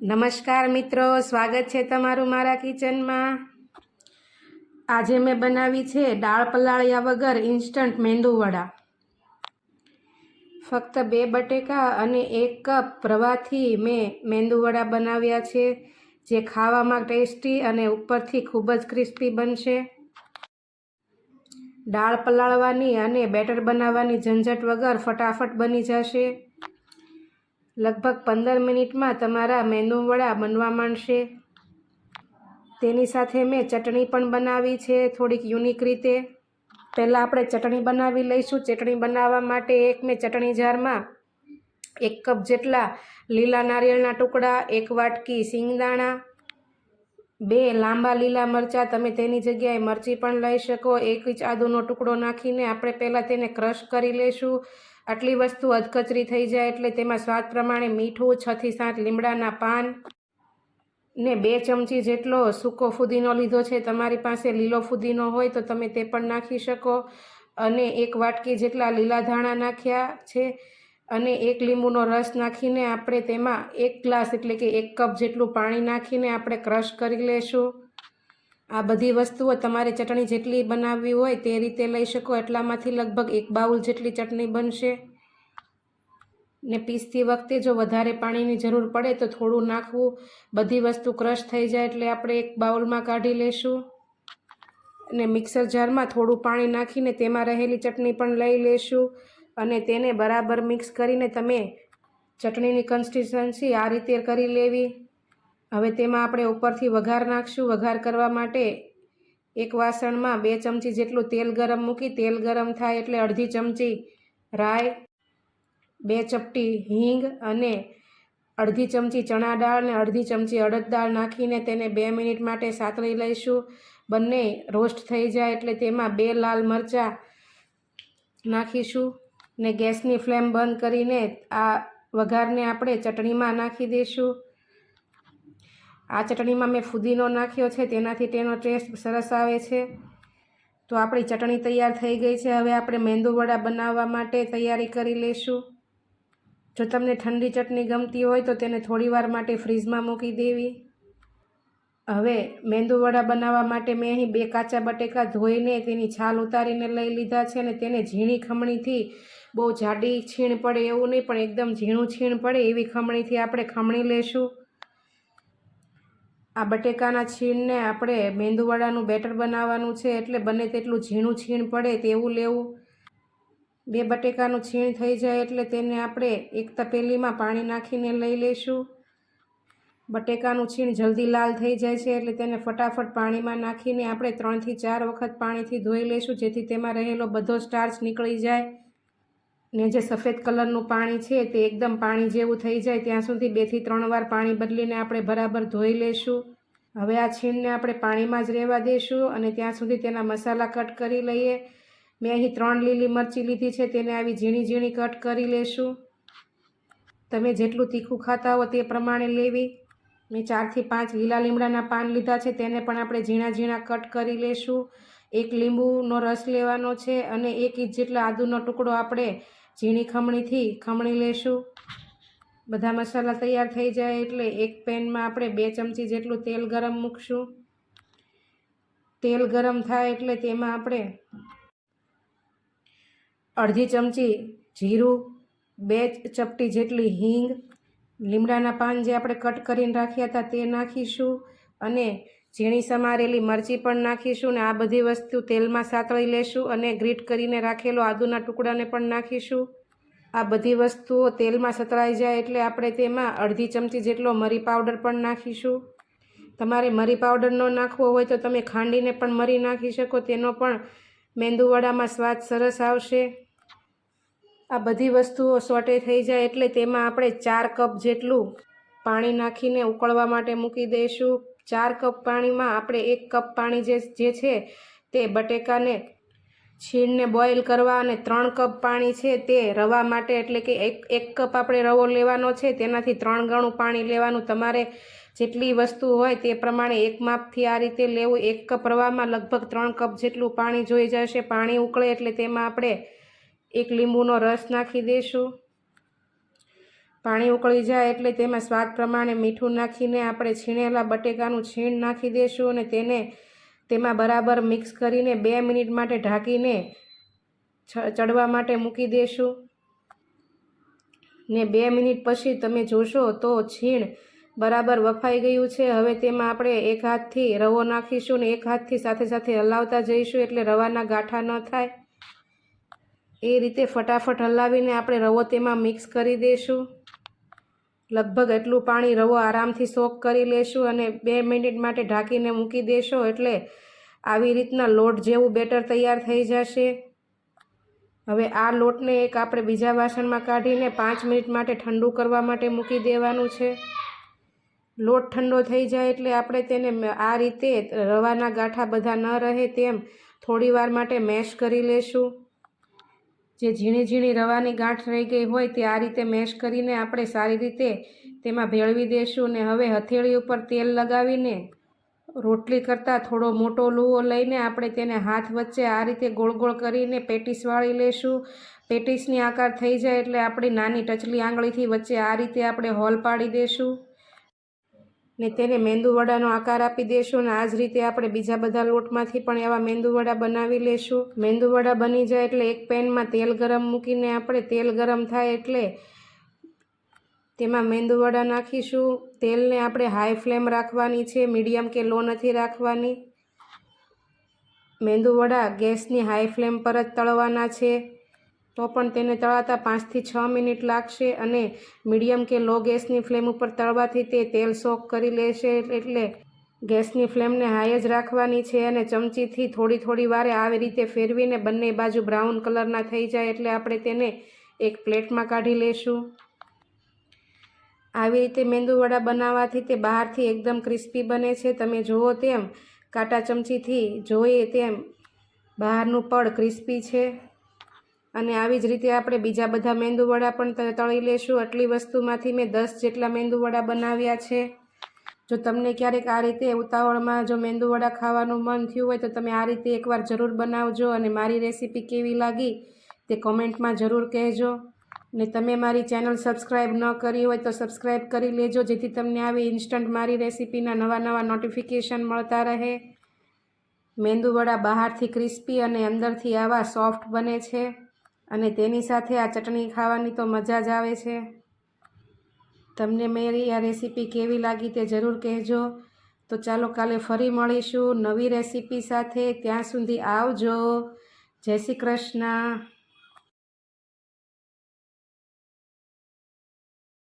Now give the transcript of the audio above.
નમસ્કાર મિત્રો, સ્વાગત છે તમારું મારા કિચનમાં। આજે મેં બનાવી છે દાળ પલાળ્યા વગર ઇન્સ્ટન્ટ મેંદુવડા। ફક્ત 2 બટેકા અને 1 કપ રવાથી મેં મેંદુવડા બનાવ્યા છે, જે ખાવામાં ટેસ્ટી અને ઉપરથી ખૂબ જ ક્રિસ્પી બનશે। દાળ પલાળવાની અને બેટર બનાવવાની ઝંઝટ વગર ફટાફટ બની જશે। લગભગ 15 મિનિટમાં તમારા મેંદુવડા બનવા માંડશે। તેની સાથે મેં ચટણી પણ બનાવી છે થોડીક યુનિક રીતે। પહેલાં આપણે ચટણી બનાવી લઈશું। ચટણી બનાવવા માટે મેં ચટણી જારમાં 1 કપ જેટલા લીલા નારિયેળના ટુકડા, 1 વાટકી સિંગદાણા, 2 લાંબા લીલા મરચાં, તમે તેની જગ્યાએ મરચી પણ લઈ શકો, 1 ઇંચ આદુનો ટુકડો નાખીને આપણે પહેલાં તેને ક્રશ કરી લેશું। આટલી વસ્તુ અધકચરી થઈ જાય એટલે તેમાં સ્વાદ પ્રમાણે મીઠું, 6 થી 7 લીમડાના પાન ને 2 ચમચી જેટલો સૂકો ફુદીનો લીધો છે। તમારી પાસે લીલો ફુદીનો હોય તો તમે તે પણ નાખી શકો। અને 1 વાટકી જેટલા લીલા ધાણા નાખ્યા છે અને 1 લીંબુનો રસ નાખીને આપણે તેમાં 1 ગ્લાસ એટલે કે 1 કપ જેટલું પાણી નાખીને આપણે ક્રશ કરી લેશું। આ બધી વસ્તુઓ તમારે ચટણી જેટલી બનાવવી હોય તે રીતે લઈ શકો। એટલામાંથી લગભગ 1 બાઉલ જેટલી ચટણી બનશે। ને પીસતી વખતે જો વધારે પાણીની જરૂર પડે તો થોડું નાખવું। બધી વસ્તુ ક્રશ થઈ જાય એટલે આપણે એક બાઉલમાં કાઢી લેશું અને મિક્સર જારમાં થોડું પાણી નાખીને તેમાં રહેલી ચટણી પણ લઈ લેશું અને તેને બરાબર મિક્સ કરીને તમે ચટણીની કન્સિસ્ટન્સી આ રીતે કરી લેવી। હવે તેમાં આપણે ઉપરથી વઘાર નાખશું। વઘાર કરવા માટે એક વાસણમાં 2 ચમચી જેટલું તેલ ગરમ મૂકી તેલ ગરમ થાય એટલે અડધી ચમચી રાઈ, 2 ચપટી હિંગ અને અડધી ચમચી ચણા દાળ અને અડધી ચમચી અડદ દાળ નાખીને તેને 2 મિનિટ માટે સાતળી લઈશું। બંને રોસ્ટ થઈ જાય એટલે તેમાં 2 લાલ મરચાં નાખીશું ને ગેસની ફ્લેમ બંધ કરીને આ વઘારને આપણે ચટણીમાં નાખી દઈશું। આ ચટણીમાં મેં ફુદીનો નાખ્યો છે, તેનાથી તેનો ટેસ્ટ સરસ આવે છે। તો આપણી ચટણી તૈયાર થઈ ગઈ છે। હવે આપણે મેંદુવડા બનાવવા માટે તૈયારી કરી લઈશું। જો તમને ઠંડી ચટણી ગમતી હોય તો તેને થોડીવાર માટે ફ્રીઝમાં મૂકી દેવી। હવે મેંદુવડા બનાવવા માટે મેં અહીં 2 કાચા બટેકા ધોઈને તેની છાલ ઉતારીને લઈ લીધા છે અને તેને ઝીણી ખમણીથી, બહુ જાડી છીણ પડે એવું નહીં પણ એકદમ ઝીણું છીણ પડે એવી ખમણીથી આપણે ખમણી લેશું। આ બટેકાના છીણને આપણે મેંદુવડાનું બેટર બનાવવાનું છે એટલે બને તેટલું ઝીણું છીણ પડે તેવું લેવું। 2 બટેકાનું છીણ થઈ જાય એટલે તેને આપણે એક તપેલીમાં પાણી નાખીને લઈ લઈશું। બટેકાનું છીણ જલ્દી લાલ થઈ જાય છે એટલે તેને ફટાફટ પાણીમાં નાખીને આપણે 3 થી 4 વખત પાણીથી ધોઈ લઈશું, જેથી તેમાં રહેલો બધો સ્ટાર્ચ નીકળી જાય ને જે સફેદ કલરનું પાણી છે તે એકદમ પાણી જેવું થઈ જાય ત્યાં સુધી 2 થી 3 વાર પાણી બદલીને આપણે બરાબર ધોઈ લઈશું। હવે આ છીણને આપણે પાણીમાં જ રહેવા દઈશું અને ત્યાં સુધી તેના મસાલા કટ કરી લઈએ। મેં અહીં 3 લીલી મરચી લીધી છે, તેને આવી ઝીણી ઝીણી કટ કરી લેશું। તમે જેટલું તીખું ખાતા હો તે પ્રમાણે લેવી। મેં 4 થી 5 લીલા લીમડાના પાન લીધા છે, તેને પણ આપણે ઝીણા ઝીણા કટ કરી લેશું। 1 લીંબુનો રસ લેવાનો છે અને 1 ઇંચ જેટલા આદુનો ટુકડો આપણે ઝીણી ખમણીથી ખમણી લેશું। બધા મસાલા તૈયાર થઈ જાય એટલે એક પેનમાં આપણે 2 ચમચી જેટલું તેલ ગરમ મૂકશું। તેલ ગરમ થાય એટલે તેમાં આપણે અડધી ચમચી જીરું, 2 ચપટી જેટલી હિંગ, લીમડાના પાન જે આપણે કટ કરીને રાખ્યા હતા તે નાખીશું અને ઝીણી સમારેલી મરચી પણ નાખીશું અને આ બધી વસ્તુ તેલમાં સાતળી લેશું અને ગ્રીટ કરીને રાખેલો આદુના ટુકડાને પણ નાખીશું। આ બધી વસ્તુઓ તેલમાં સતળાઈ જાય એટલે આપણે તેમાં અડધી ચમચી જેટલો મરી પાવડર પણ નાખીશું। તમારે મરી પાવડર ન નાખવો હોય તો તમે ખાંડીને પણ મરી નાખી શકો, તેનો પણ મેંદુવડામાં સ્વાદ સરસ આવશે। આ બધી વસ્તુઓ સોટે થઈ જાય એટલે તેમાં આપણે 4 કપ જેટલું પાણી નાખીને ઉકળવા માટે મૂકી દઈશું। 4 કપ પાણીમાં આપણે 1 કપ પાણી જે છે તે બટેકાને છીણને બોઇલ કરવા અને 3 કપ પાણી છે તે રવા માટે એટલે કે 1 કપ આપણે રવો લેવાનો છે, તેનાથી 3 ગણું પાણી લેવાનું। તમારે જેટલી વસ્તુ હોય તે પ્રમાણે એક માપથી આ રીતે લેવું। 1 કપ રવામાં લગભગ 3 કપ જેટલું પાણી જોઈ જશે। પાણી ઉકળે એટલે તેમાં આપણે 1 લીંબુનો રસ નાખી દઈશું। પાણી ઉકળી જાય એટલે તેમાં સ્વાદ પ્રમાણે મીઠું નાખીને આપણે છીણેલા બટેકાનું છીણ નાખી દઈશું અને તેને તેમાં બરાબર મિક્સ કરીને 2 મિનિટ માટે ઢાંકીને ચડવા માટે મૂકી દઈશું ને 2 મિનિટ પછી તમે જોશો તો છીણ બરાબર વફાઈ ગયું છે। હવે તેમાં આપણે એક હાથથી રવો નાખીશું ને એક હાથથી સાથે સાથે હલાવતા જઈશું એટલે રવાના ગાંઠા ન થાય। એ રીતે ફટાફટ હલાવીને આપણે રવો તેમાં મિક્સ કરી દઈશું। લગભગ એટલું પાણી રવો આરામથી સોક કરી લેશું અને 2 મિનિટ માટે ઢાંકીને મૂકી દેશો એટલે આવી રીતના લોટ જેવું બેટર તૈયાર થઈ જશે। હવે આ લોટને એક આપણે બીજા વાસણમાં કાઢીને 5 મિનિટ માટે ઠંડુ કરવા માટે મૂકી દેવાનું છે। લોટ ઠંડો થઈ જાય એટલે આપણે તેને આ રીતે રવાના ગાંઠા બધા ન રહે તેમ થોડી વાર માટે મેશ કરી લેશું। જે ઝીણી ઝીણી રવાની ગાંઠ રહી ગઈ હોય તે આ રીતે મેશ કરીને આપણે સારી રીતે તેમાં ભેળવી દઈશું ને હવે હથેળી ઉપર તેલ લગાવીને રોટલી કરતાં થોડો મોટો લુવો લઈને આપણે તેને હાથ વચ્ચે આ રીતે ગોળ ગોળ કરીને પેટીસ વાળી લેશું। પેટીસની આકાર થઈ જાય એટલે આપણી નાની ટચલી આંગળીથી વચ્ચે આ રીતે આપણે હોલ પાડી દઈશું ને તેને મેંદુવડાનો આકાર આપી દઈશું અને આ જ રીતે આપણે બીજા બધા લોટમાંથી પણ એવા મેંદુવડા બનાવી લેશું। મેંદુવડા બની જાય એટલે એક પેનમાં તેલ ગરમ મૂકીને આપણે તેલ ગરમ થાય એટલે તેમાં મેંદુવડા નાખીશું। તેલને આપણે હાઈ ફ્લેમ રાખવાની છે, મીડિયમ કે લો નથી રાખવાની। મેંદુવડા ગેસની હાઈ ફ્લેમ પર જ તળવાના છે તો પણ તેને તળાતા 5 થી 6 મિનિટ લાગશે અને મીડિયમ કે લો ગેસની ફ્લેમ ઉપર તળવાથી તે તેલ સોક કરી લેશે એટલે ગેસની ફ્લેમને હાઈ જ રાખવાની છે અને ચમચીથી થોડી થોડી વારે આવી રીતે ફેરવીને બંને બાજુ બ્રાઉન કલરના થઈ જાય એટલે આપણે તેને એક પ્લેટમાં કાઢી લેશું। આવી રીતે મેંદુવડા બનાવવાથી તે બહારથી એકદમ ક્રિસ્પી બને છે। તમે જુઓ તેમ કાંટા ચમચીથી જોઈએ તેમ બહારનું પડ ક્રિસ્પી છે અને આવી જ રીતે આપણે બીજા બધા મેંદુવડા પણ તળી લેશું। આટલી વસ્તુમાંથી મેં 10 જેટલા મેંદુવડા બનાવ્યા છે। જો તમને ક્યારેક આ રીતે ઉતાવળમાં જો મેંદુવડા ખાવાનું મન થયું હોય તો તમે આ રીતે એકવાર જરૂર બનાવજો અને મારી રેસીપી કેવી લાગી તે કોમેન્ટમાં જરૂર કહેજો ને તમે મારી ચેનલ સબસ્ક્રાઈબ ન કરી હોય તો સબસ્ક્રાઈબ કરી લેજો જેથી તમને આવી ઇન્સ્ટન્ટ મારી રેસીપીના નવા નોટિફિકેશન મળતા રહે। મેંદુવડા બહારથી ક્રિસ્પી અને અંદરથી આવા સોફ્ટ બને છે અને તેની સાથે આ ચટણી ખાવાની તો મજા જ આવે છે। તમને મારી આ રેસીપી કેવી લાગી તે જરૂર કહેજો। તો ચાલો કાલે ફરી મળીશું નવી રેસીપી સાથે। ત્યાં સુધી આવજો। જય શ્રી કૃષ્ણ।